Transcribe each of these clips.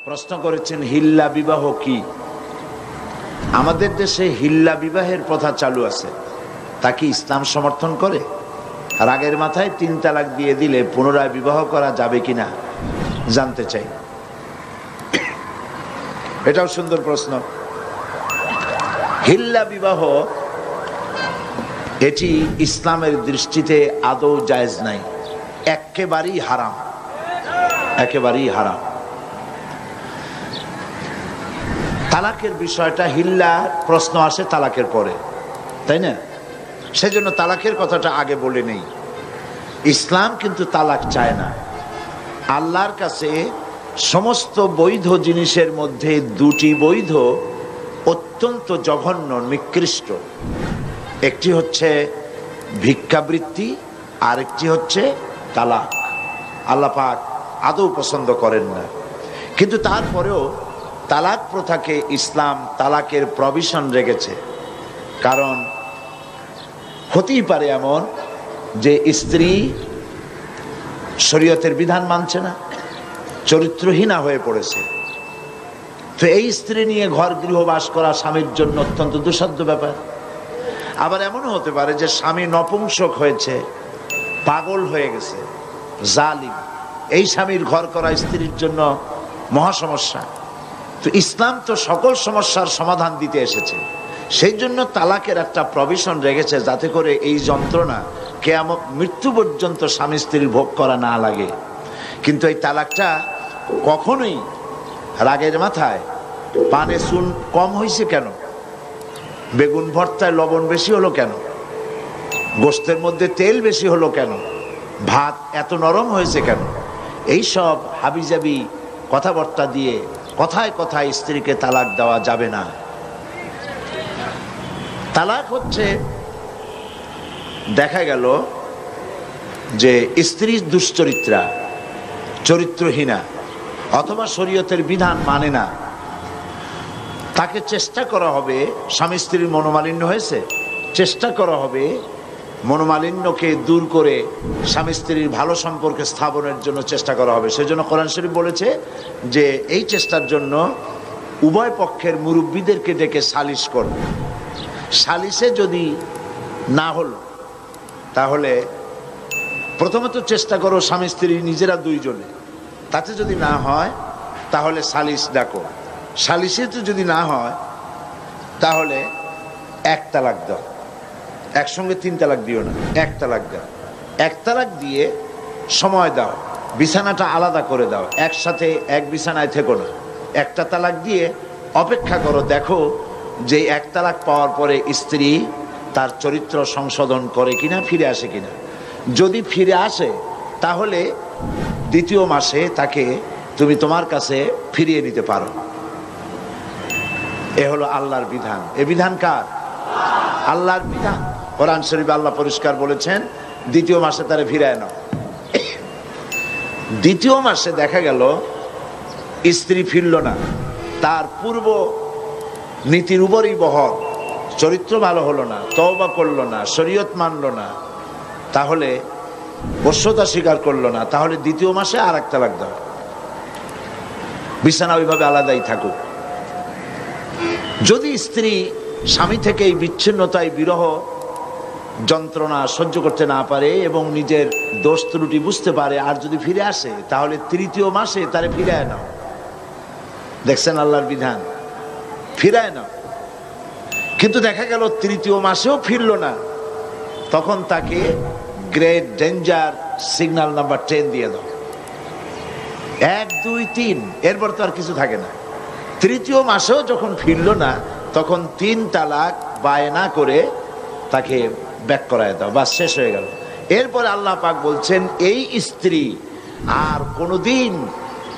প্রশ্ন করেছেন হিল্লা বিবাহ কি? আমাদের দেশে হিল্লা বিবাহের প্রথা চালু আছে, তা কি ইসলাম সমর্থন করে? রাগের মাথায় 3 তালাক দিয়ে দিলে পুনরায় বিবাহ করা যাবে কিনা জানতে চাই। এটাও সুন্দর প্রশ্ন। হিল্লা বিবাহ এটি ইসলামের দৃষ্টিতে আদৌ জায়েজ নাই, একেবারেই হারাম, একেবারেই হারাম। তালাকের বিষয়টা, হিল্লা প্রশ্ন আসে তালাকের পরে, তাই না? সেজন্য তালাকের কথাটা আগে বলে নেই। ইসলাম কিন্তু তালাক চায় না। আল্লাহর কাছে সমস্ত বৈধ জিনিসের মধ্যে 2টি বৈধ অত্যন্ত জঘন্য, নিকৃষ্ট। একটি হচ্ছে ভিক্ষাবৃত্তি, আরেকটি হচ্ছে তালাক। আল্লাহ পাক আদৌ পছন্দ করেন না। কিন্তু তারপরেও তালাক প্রথাকে ইসলাম তালাকের প্রভিশন রেখেছে। কারণ হতেই পারে এমন যে স্ত্রী শরীয়তের বিধান মানছে না, চরিত্রহীনা হয়ে পড়েছে। তো এই স্ত্রী নিয়ে ঘর গৃহবাস করা স্বামীর জন্য অত্যন্ত দুঃসাধ্য ব্যাপার। আবার এমনও হতে পারে যে স্বামী নপুংসক হয়েছে, পাগল হয়ে গেছে, জালিম। এই স্বামীর ঘর করা স্ত্রীর জন্য মহা সমস্যা। তো ইসলাম তো সকল সমস্যার সমাধান দিতে এসেছে, সেই জন্য তালাকের একটা প্রভিশন রেখেছে, যাতে করে এই যন্ত্রণা কিয়ামত মৃত্যু পর্যন্ত স্বামী স্ত্রীর ভোগ করা না লাগে। কিন্তু এই তালাকটা কখনোই রাগের মাথায় পানে চুন কম হয়েছে কেন, বেগুন ভর্তায় লবণ বেশি হলো কেন, গোশতের মধ্যে তেল বেশি হলো কেন, ভাত এত নরম হয়েছে কেন, এইসব হাবিজাবি কথাবার্তা দিয়ে কথায় কথায় স্ত্রীকে তালাক দেওয়া যাবে না। তালাক হচ্ছে, দেখা গেল যে স্ত্রী দুশ্চরিত্রা, চরিত্রহীনা, অথবা শরীয়তের বিধান মানে না, তাকে চেষ্টা করা হবে, স্বামী স্ত্রীর মনোমালিন্য হয়েছে, চেষ্টা করা হবে মনোমালিন্যকে দূর করে স্বামী স্ত্রীর ভালো সম্পর্কে স্থাপনের জন্য চেষ্টা করা হবে। সেজন্য কোরআন শরীফ বলেছে যে এই চেষ্টার জন্য উভয় পক্ষের মুরব্বীদেরকে ডেকে সালিশ করবে। সালিশে যদি না হলো, তাহলে প্রথমত চেষ্টা করো স্বামী স্ত্রী নিজেরা 2 জনে, তাতে যদি না হয় তাহলে সালিশ ডাকো। সালিশে তো যদি না হয় তাহলে 1 তালাক দাও। একসঙ্গে 3 তালাক দিও না, 1 তালাক দাও। 1 তালাক দিয়ে সময় দাও, বিছানাটা আলাদা করে দাও, একসাথে এক বিছানায় থেকো না। 1টা তালাক দিয়ে অপেক্ষা করো, দেখো যে 1 তালাক পাওয়ার পরে স্ত্রী তার চরিত্র সংশোধন করে কিনা, ফিরে আসে কিনা। যদি ফিরে আসে তাহলে 2য় মাসে তাকে তুমি তোমার কাছে ফিরিয়ে নিতে পারো। এ হলো আল্লাহর বিধান। এ বিধান কার? আল্লাহর বিধান। কোরআন শরীফে আল্লাহ পরিষ্কার বলেছেন 2য় মাসে তারে ফিরায় নাও। 2য় মাসে দেখা গেল স্ত্রী ফিরল না, তার পূর্ব নীতির উপরই বহর, চরিত্র ভালো হলো না, তওবা করলো না, শরীয়ত মানলো না, তাহলে বশ্যতা স্বীকার করলো না, তাহলে 2য় মাসে আর 1 তালাক দাও। বিছানা ওইভাবে আলাদাই থাকুক। যদি স্ত্রী স্বামী থেকে এই বিচ্ছিন্নতায় বিরহ যন্ত্রণা সহ্য করতে না পারে এবং নিজের দোষ ত্রুটি বুঝতে পারে, আর যদি ফিরে আসে, তাহলে 3য় মাসে তারে ফিরায় নাও। দেখছেন আল্লাহর বিধান, ফিরায় নাও। কিন্তু দেখা গেল 3য় মাসেও ফিরল না, তখন তাকে গ্রেট ডেঞ্জার সিগন্যাল নাম্বার 10 দিয়ে দাও। 1, 2, 3, এরপর তো আর কিছু থাকে না। 3য় মাসেও যখন ফিরল না, তখন 3 তালাক বায়না করে তাকে ব্যাক করায় দাও, বাস শেষ হয়ে গেল। এরপরে আল্লাহ পাক বলছেন এই স্ত্রী আর কোনোদিন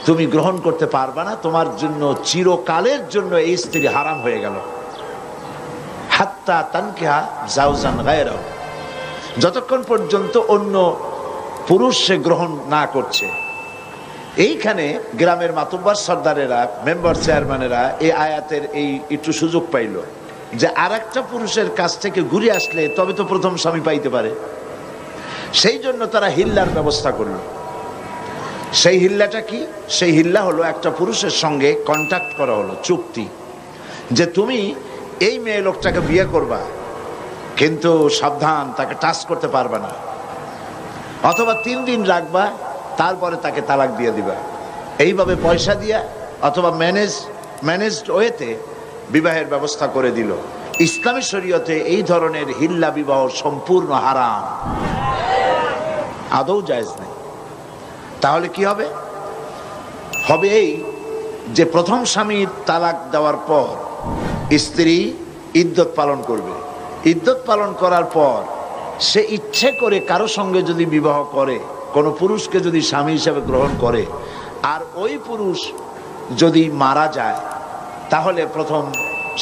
তুমি গ্রহণ করতে পারবা না, তোমার জন্য চিরকালের জন্য এই স্ত্রী হারাম হয়ে গেল। হাত্তা তানকিহা জাওজান গায়রাহু, যতক্ষণ পর্যন্ত অন্য পুরুষ সে গ্রহণ না করছে। এইখানে গ্রামের মাতুব্বার সর্দারেরা, মেম্বার চেয়ারম্যানেরা এই আয়াতের এই একটু সুযোগ পাইল যে আর একটা পুরুষের কাছ থেকে ঘুরে আসলে তবে তো প্রথম স্বামী পাইতে পারে। সেই জন্য তারা হিল্লার ব্যবস্থা করল। সেই হিল্লাটা কি? সেই হিল্লা হলো একটা পুরুষের সঙ্গে কন্ট্যাক্ট করা, হলো চুক্তি, যে তুমি এই মেয়ে লোকটাকে বিয়ে করবা, কিন্তু সাবধান, তাকে টাচ করতে পারবে না, অথবা 3 দিন রাখবা, তারপরে তাকে তালাক দিয়ে দিবা। এইভাবে পয়সা দিয়া অথবা ম্যানেজড ওয়েতে বিবাহের ব্যবস্থা করে দিল। ইসলামী শরীয়তে এই ধরনের হিল্লা বিবাহ সম্পূর্ণ হারাম, আদৌ জায়েজ নেই। তাহলে কি হবে? হবে এই যে প্রথম স্বামীর তালাক দেওয়ার পর স্ত্রী ইদ্যত পালন করবে। ইদ্যত পালন করার পর সে ইচ্ছে করে কারো সঙ্গে যদি বিবাহ করে, কোনো পুরুষকে যদি স্বামী হিসেবে গ্রহণ করে, আর ওই পুরুষ যদি মারা যায়, তাহলে প্রথম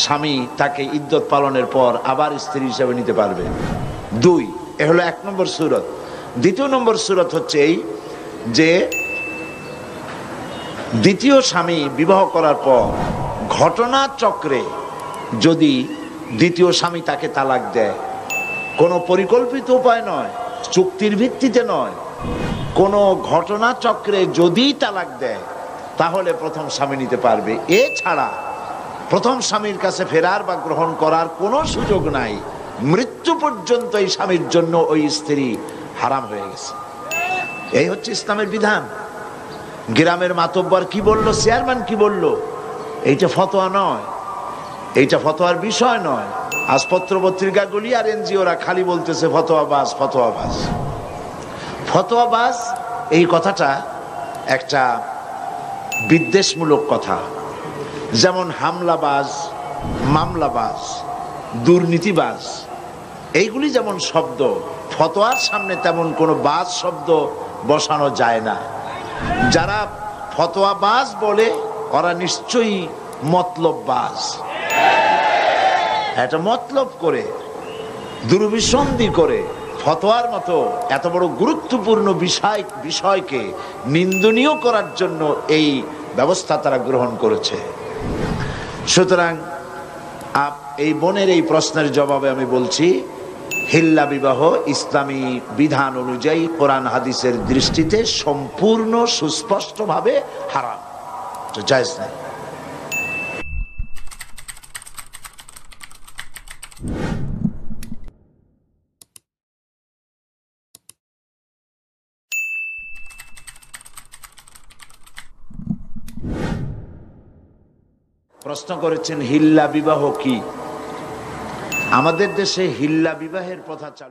স্বামী তাকে ইদ্যত পালনের পর আবার স্ত্রী হিসেবে নিতে পারবে। 2, এ হলো 1 নম্বর সূরত। 2 নম্বর সূরত হচ্ছে এই যে দ্বিতীয় স্বামী বিবাহ করার পর ঘটনাচক্রে যদি দ্বিতীয় স্বামী তাকে তালাক দেয়, কোনো পরিকল্পিত উপায় নয়, চুক্তির ভিত্তিতে নয়, কোনো ঘটনাচক্রে যদি তালাক দেয়, তাহলে প্রথম স্বামী নিতে পারবে। এছাড়া প্রথম স্বামীর কাছে ফেরার বা গ্রহণ করার কোনো সুযোগ নাই। মৃত্যু পর্যন্ত এই স্বামীর জন্য ওই স্ত্রী হারাম হয়ে গেছে। এই হচ্ছে ইসলামের বিধান। গ্রামের মাতব্বর কি বলল, চেয়ারম্যান কি বলল, এইটা ফতোয়া নয়, এইটা ফতোয়ার বিষয় নয়। আজ পত্র পত্রিকাগুলি আর এনজিওরা খালি বলতেছে ফতোয়াবাজ, ফতোয়াবাজ, ফতোয়াবাজ। এই কথাটা একটা বিদ্বেষমূলক কথা। যেমন হামলাবাজ, মামলাবাজ, দুর্নীতিবাজ, এইগুলি যেমন শব্দ, ফতোয়ার সামনে তেমন কোনো বাজ শব্দ বসানো যায় না। যারা ফতোয়াবাজ বলে ওরা নিশ্চয়ই মতলববাজ। এটা মতলব করে, দুর্বিসন্ধি করে ফতোয়ার মতো এত বড় গুরুত্বপূর্ণ বিষয়কে নিন্দনীয় করার জন্য এই ব্যবস্থা তারা গ্রহণ করেছে। সুতরাং এই বোনের এই প্রশ্নের জবাবে আমি বলছি, হিল্লা বিবাহ ইসলামী বিধান অনুযায়ী কোরআন হাদিসের দৃষ্টিতে সম্পূর্ণ সুস্পষ্টভাবে হারাম, জায়েজ নেই। প্রশ্ন করেছেন হিল্লা বিবাহ কি? আমাদের দেশে হিল্লা বিবাহের প্রথা চালু।